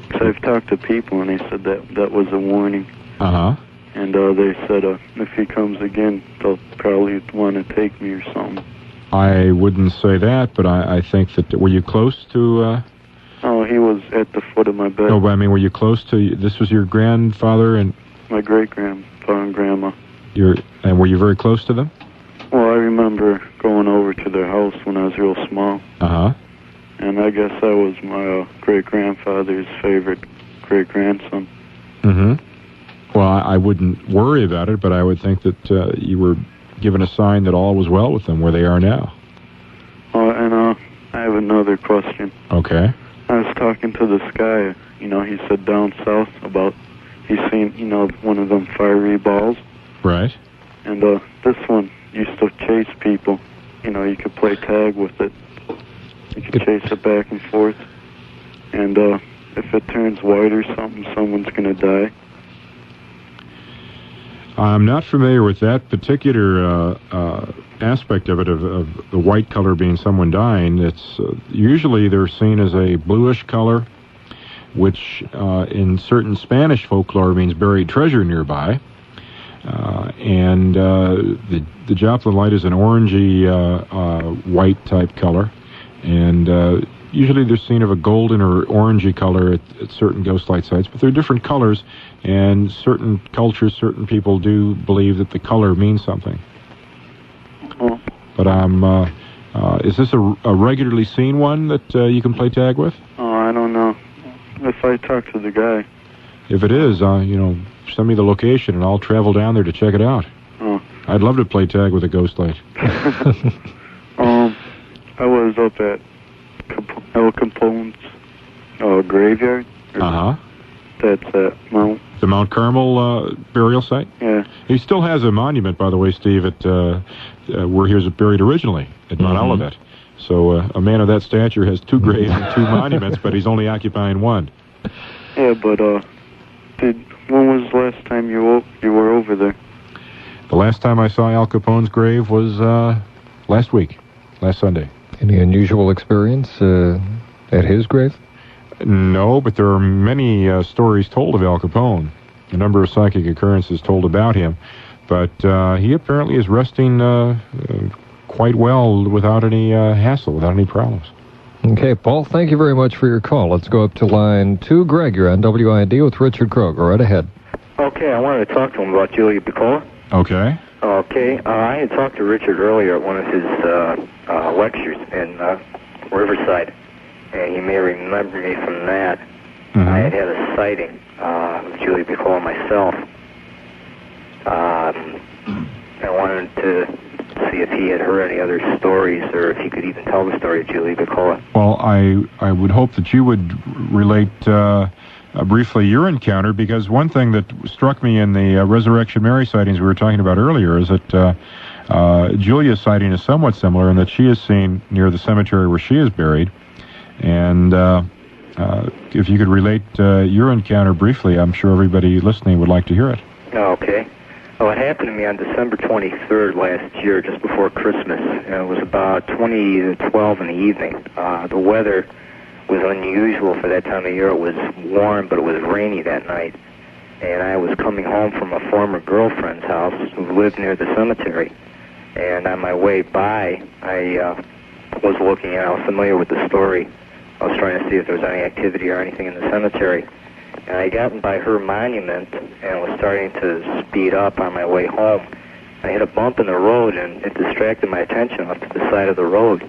Because I've talked to people, and they said that was a warning. Uh-huh. And they said if he comes again, they'll probably want to take me or something. I wouldn't say that, but I think that... Were you close to... Oh, he was at the foot of my bed. No, but I mean, were you close to... This was your grandfather and... My great-grandpa and grandma. And were you very close to them? Well, I remember going over to their house when I was real small. Uh-huh. And I guess I was my great-grandfather's favorite great-grandson. Mm-hmm. Well, I wouldn't worry about it, but I would think that you were given a sign that all was well with them where they are now. And I have another question. Okay. I was talking to this guy, he said down south about he's seen, one of them fiery balls. Right. And this one used to chase people. You could play tag with it. You could chase it back and forth. And if it turns white or something, someone's going to die. I'm not familiar with that particular aspect of it, of the white color being someone dying. It's usually they're seen as a bluish color, which in certain Spanish folklore means buried treasure nearby. And the Joplin light is an orangey white type color, and usually they're seen of a golden or orangey color at certain ghost light sites, but they're different colors, and certain cultures, certain people do believe that the color means something. Oh. But is this a regularly seen one that you can play tag with? Oh, I don't know. If I talk to the guy. If it is, send me the location, and I'll travel down there to check it out. Oh. I'd love to play tag with a ghost light. I was up at El Capone's graveyard. Uh-huh. That's at Mount... The Mount Carmel burial site? Yeah. He still has a monument, by the way, Steve, at where he was buried originally, at Mount Olivet. So a man of that stature has 2 graves and 2 monuments, but he's only occupying 1. Yeah, but when was the last time you were over there? The last time I saw Al Capone's grave was last week, last Sunday. Any unusual experience at his grave? No, but there are many stories told of Al Capone, a number of psychic occurrences told about him, but he apparently is resting quite well without any hassle, without any problems. Okay, Paul, thank you very much for your call. Let's go up to line 2. Greg, you're on WIND with Richard Crowe. Go right ahead. Okay, I wanted to talk to him about Julia Piccola. Okay. Okay, I had talked to Richard earlier at one of his lectures in Riverside, and he may remember me from that. I had a sighting of Julia Piccola myself. I wanted to see if he had heard any other stories, or if he could even tell the story of Julia Piccola. Well, I would hope that you would relate briefly your encounter, because one thing that struck me in the Resurrection Mary sightings we were talking about earlier is that Julia's sighting is somewhat similar in that she is seen near the cemetery where she is buried. And if you could relate your encounter briefly, I'm sure everybody listening would like to hear it. Okay. Well, it happened to me on December 23rd last year, just before Christmas. And it was about 20 to 12 in the evening. The weather was unusual for that time of year. It was warm, but it was rainy that night. And I was coming home from a former girlfriend's house who lived near the cemetery. And on my way by, I was looking at, I was familiar with the story. I was trying to see if there was any activity or anything in the cemetery. And I got by her monument and was starting to speed up on my way home. I hit a bump in the road, and it distracted my attention off to the side of the road.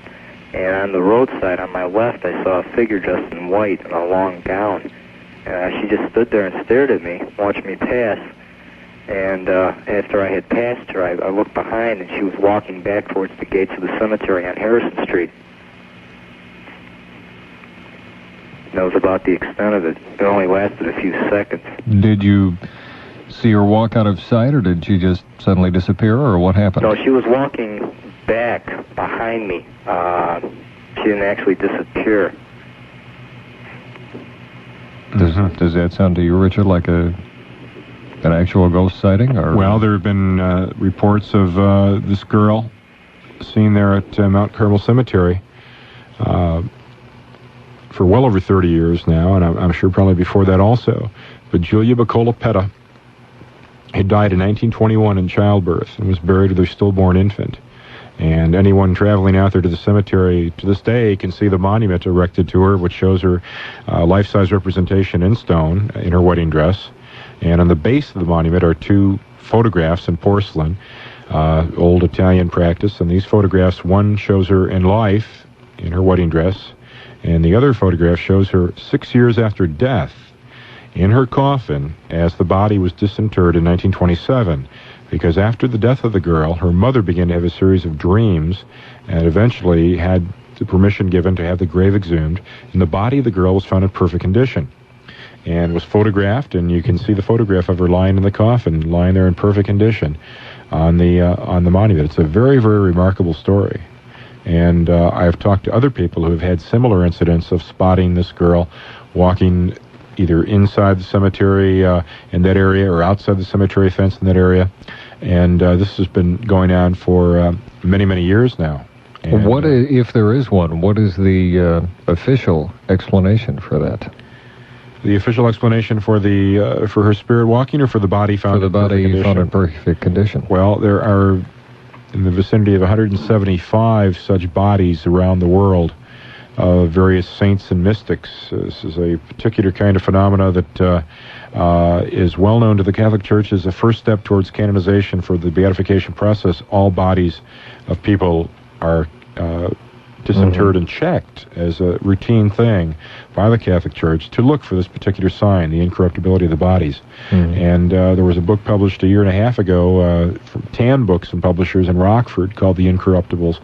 And on the roadside on my left, I saw a figure dressed in white in a long gown. She just stood there and stared at me, watched me pass. And after I had passed her, I looked behind, and she was walking back towards the gates of the cemetery on Harrison Street. That was about the extent of it. It only lasted a few seconds. Did you see her walk out of sight, or did she just suddenly disappear, or what happened? No, she was walking back behind me. She didn't actually disappear. Does that sound to you, Richard, like an actual ghost sighting? Or? Well, there have been reports of this girl seen there at Mount Carmel Cemetery for well over 30 years now, and I'm sure probably before that also. But Julia Bacola Petta had died in 1921 in childbirth and was buried with her stillborn infant. And anyone traveling out there to the cemetery to this day can see the monument erected to her, which shows her life-size representation in stone in her wedding dress. And on the base of the monument are two photographs in porcelain, old Italian practice. And these photographs, one shows her in life in her wedding dress, and the other photograph shows her 6 years after death in her coffin as the body was disinterred in 1927. Because after the death of the girl, her mother began to have a series of dreams and eventually had the permission given to have the grave exhumed, and the body of the girl was found in perfect condition and was photographed, and you can see the photograph of her lying in the coffin, lying there in perfect condition on the monument. It's a very, very remarkable story. And I've talked to other people who have had similar incidents of spotting this girl walking either inside the cemetery in that area or outside the cemetery fence in that area. And this has been going on for many, many years now. And, what if there is one? What is the official explanation for that? The official explanation for the for her spirit walking, or for the body found in perfect condition? Found in perfect condition. Well, there are in the vicinity of 175 such bodies around the world of various saints and mystics. This is a particular kind of phenomena that is well known to the Catholic Church as the first step towards canonization for the beatification process. All bodies of people are disinterred and checked as a routine thing by the Catholic Church to look for this particular sign, the incorruptibility of the bodies. And there was a book published a year and a half ago from Tan Books and Publishers in Rockford called The Incorruptibles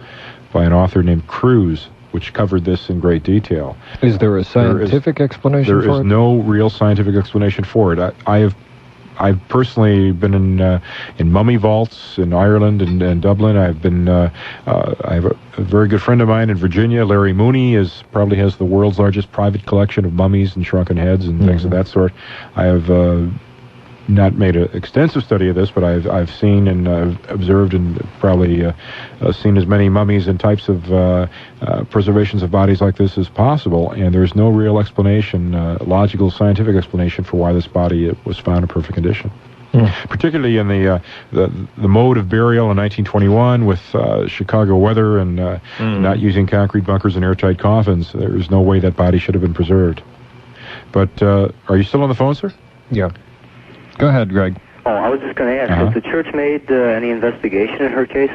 by an author named Crowe, which covered this in great detail. Is there a scientific explanation for it? There is no real scientific explanation for it. I've personally been in mummy vaults in Ireland and Dublin. I've been I have a very good friend of mine in Virginia, Larry Mooney, probably has the world's largest private collection of mummies and shrunken heads and things of that sort. I have not made an extensive study of this, but I've seen and observed and probably seen as many mummies and types of preservations of bodies like this as possible, and there's no real explanation, logical, scientific explanation for why this body was found in perfect condition. Particularly in the mode of burial in 1921 with Chicago weather and not using concrete bunkers and airtight coffins, there's no way that body should have been preserved. But are you still on the phone, sir? Yeah. Go ahead, Greg. Oh, I was just going to ask, has the church made any investigation in her case?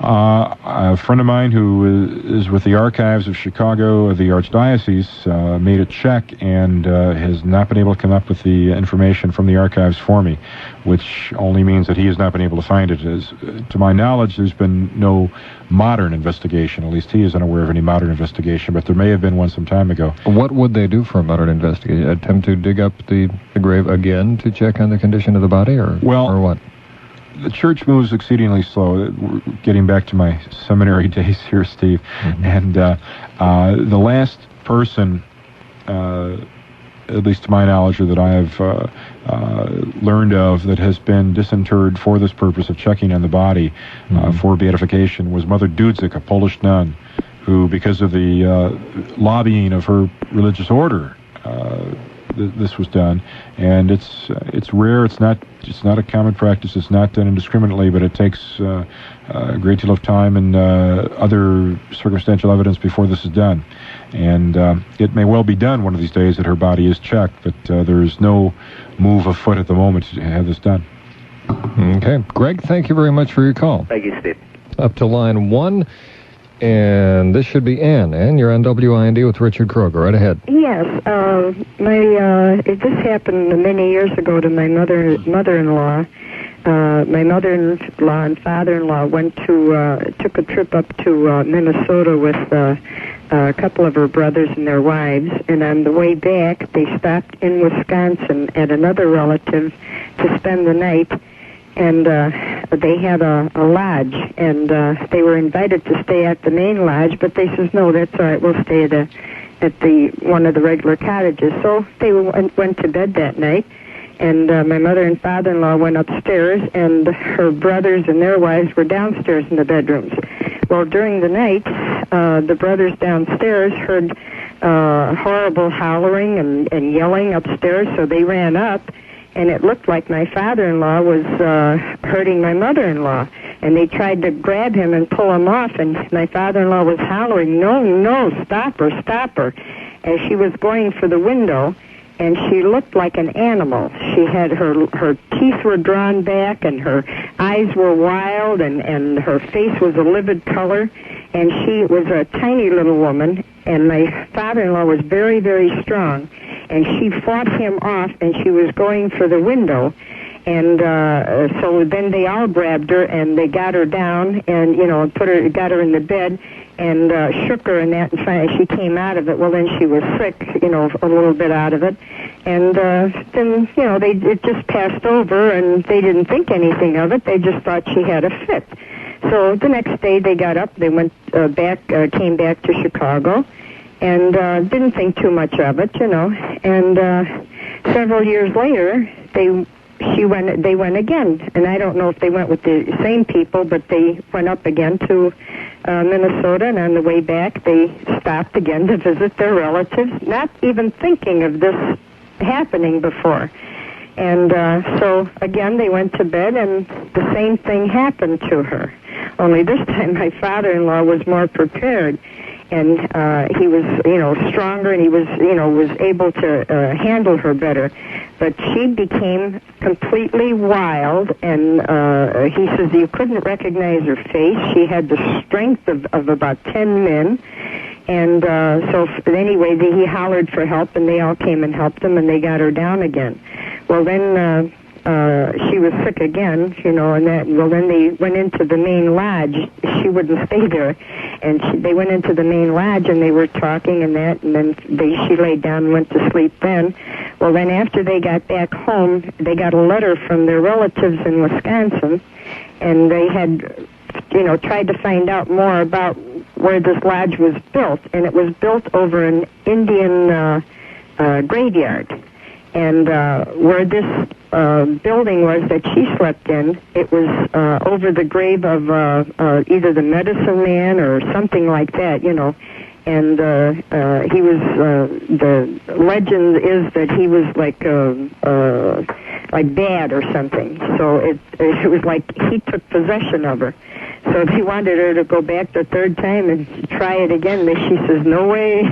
A friend of mine who is with the archives of Chicago, the Archdiocese, made a check and has not been able to come up with the information from the archives for me, which only means that he has not been able to find it. To my knowledge, there's been no modern investigation. At least he is unaware of any modern investigation, but there may have been one some time ago. What would they do for a modern investigation? Attempt to dig up the grave again to check on the condition of the body, or what? The church moves exceedingly slow. We're getting back to my seminary days here, Steve. And the last person, at least to my knowledge, or that I have learned of, that has been disinterred for this purpose of checking on the body for beatification was Mother Dudzik, a Polish nun, who, because of the lobbying of her religious order, this was done, and it's rare. It's not a common practice. It's not done indiscriminately, but it takes a great deal of time and other circumstantial evidence before this is done. And it may well be done one of these days that her body is checked, but there is no move afoot at the moment to have this done. Okay, Greg, thank you very much for your call. Thank you, Steve. Up to line 1. And this should be Ann. Ann, you're on WIND with Richard Crowe. Go right ahead. Yes, this happened many years ago to my mother-in-law. My mother-in-law and father-in-law took a trip up to Minnesota with a couple of her brothers and their wives, and on the way back, they stopped in Wisconsin at another relative to spend the night, and they had a lodge, and they were invited to stay at the main lodge, but they says, no, that's all right, we'll stay at the one of the regular cottages. So they went to bed that night, and my mother and father-in-law went upstairs, and her brothers and their wives were downstairs in the bedrooms. Well, during the night, the brothers downstairs heard horrible hollering and yelling upstairs, so they ran up, and it looked like my father-in-law was hurting my mother-in-law. And they tried to grab him and pull him off, and my father-in-law was hollering, no, stop her, as she was going for the window. And she looked like an animal. She had her teeth were drawn back, and her eyes were wild, and her face was a livid color, and she was a tiny little woman, and my father-in-law was very, very strong, and she fought him off, and she was going for the window, and so then they all grabbed her, and they got her down, and, got her in the bed, and shook her and that, and finally she came out of it. Well, then she was sick, a little bit out of it. And then, it just passed over, and they didn't think anything of it. They just thought she had a fit. So the next day they got up, they went came back to Chicago, and didn't think too much of it, And several years later, they went again, and I don't know if they went with the same people, but they went up again to Minnesota, and on the way back they stopped again to visit their relatives, not even thinking of this happening before. And so again they went to bed, and the same thing happened to her, only this time my father-in-law was more prepared, and he was stronger, and he was was able to handle her better. But she became completely wild, and he says you couldn't recognize her face. She had the strength of about 10 men. And so anyway, he hollered for help, and they all came and helped him, and they got her down again. Well, then she was sick again, and then they went into the main lodge. She wouldn't stay there. And they went into the main lodge, and they were talking and that, and then she laid down and went to sleep then. Well, then after they got back home, they got a letter from their relatives in Wisconsin, and they had, tried to find out more about where this lodge was built, and it was built over an Indian graveyard. And where this building was that she slept in, it was over the grave of either the medicine man or something like that, And he was, the legend is that he was like bad or something. So it was like he took possession of her. So they wanted her to go back the third time and try it again. But she says, no way.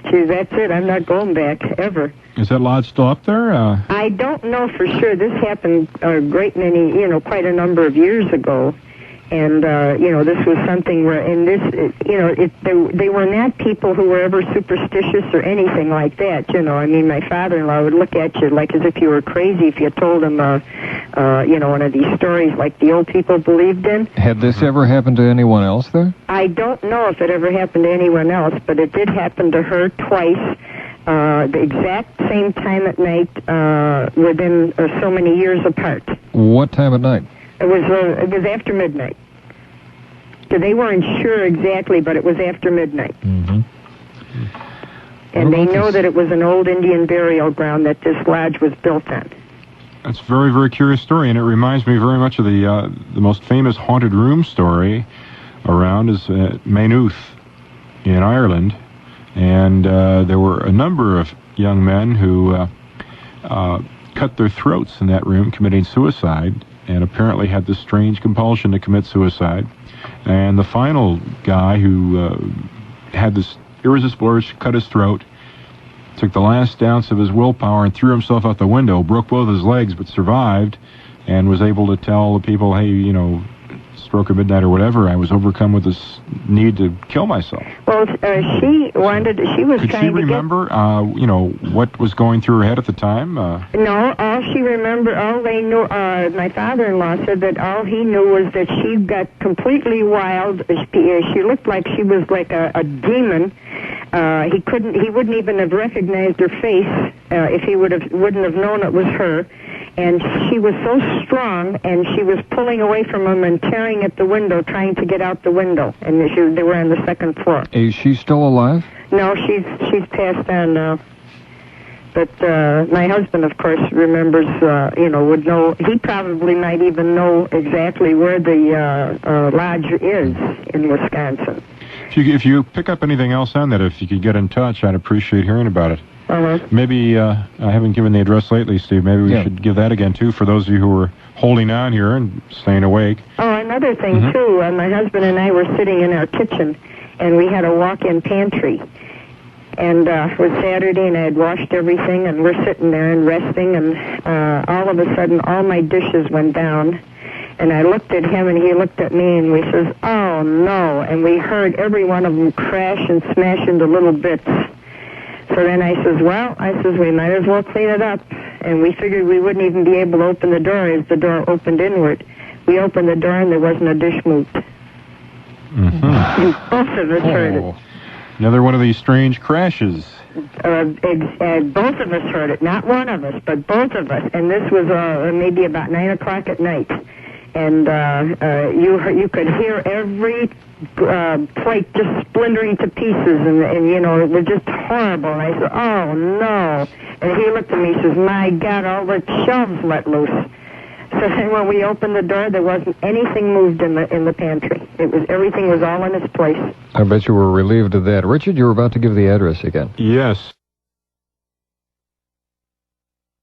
She says, that's it. I'm not going back, ever. Is that lodge still up there? I don't know for sure. This happened quite a number of years ago. And, this was something where, in this, they were not people who were ever superstitious or anything like that, I mean, my father-in-law would look at you like as if you were crazy if you told him, one of these stories like the old people believed in. Had this ever happened to anyone else there? I don't know if it ever happened to anyone else, but it did happen to her twice. The exact same time at night, within so many years apart. What time at night? It was after midnight. So they weren't sure exactly, but it was after midnight. Mm-hmm. And they know that it was an old Indian burial ground that this lodge was built on. That's a very, very curious story, and it reminds me very much of the most famous haunted room story around is Maynooth in Ireland. And there were a number of young men who cut their throats in that room committing suicide, and apparently had this strange compulsion to commit suicide. And the final guy who had this irresistible urge to cut his throat took the last ounce of his willpower and threw himself out the window, broke both his legs, but survived, and was able to tell the people, hey, stroke of midnight or whatever, I was overcome with this need to kill myself. Well, she was Could trying she remember, what was going through her head at the time? No, all they knew, my father-in-law said that all he knew was that she got completely wild. She looked like she was like a demon. He wouldn't even have recognized her face if he wouldn't have known it was her. And she was so strong, and she was pulling away from him and tearing at the window, trying to get out the window. And they were on the second floor. Is she still alive? No, she's passed on now. But my husband, of course, remembers, would know. He probably might even know exactly where the lodge is in Wisconsin. If you pick up anything else on that, if you could get in touch, I'd appreciate hearing about it. Maybe, I haven't given the address lately, Steve. Maybe we should give that again, too, for those of you who are holding on here and staying awake. Oh, another thing, too. My husband and I were sitting in our kitchen, and we had a walk-in pantry. And it was Saturday, and I had washed everything, and we're sitting there and resting, and all of a sudden, all my dishes went down. And I looked at him, and he looked at me, and we says, "Oh, no." And we heard every one of them crash and smash into little bits. So then I says, we might as well clean it up. And we figured we wouldn't even be able to open the door as the door opened inward. We opened the door, and there wasn't a dish moved. And both of us heard it. Another one of these strange crashes. Both of us heard it. Not one of us, but both of us. And this was maybe about 9 o'clock at night. And you could hear every plate just splintering to pieces, and it was just horrible. And I said, "Oh, no." And he looked at me and says, "My God, all the shelves let loose." So then when we opened the door, there wasn't anything moved in the pantry. Everything was all in its place. I bet you were relieved of that. Richard, you were about to give the address again. Yes.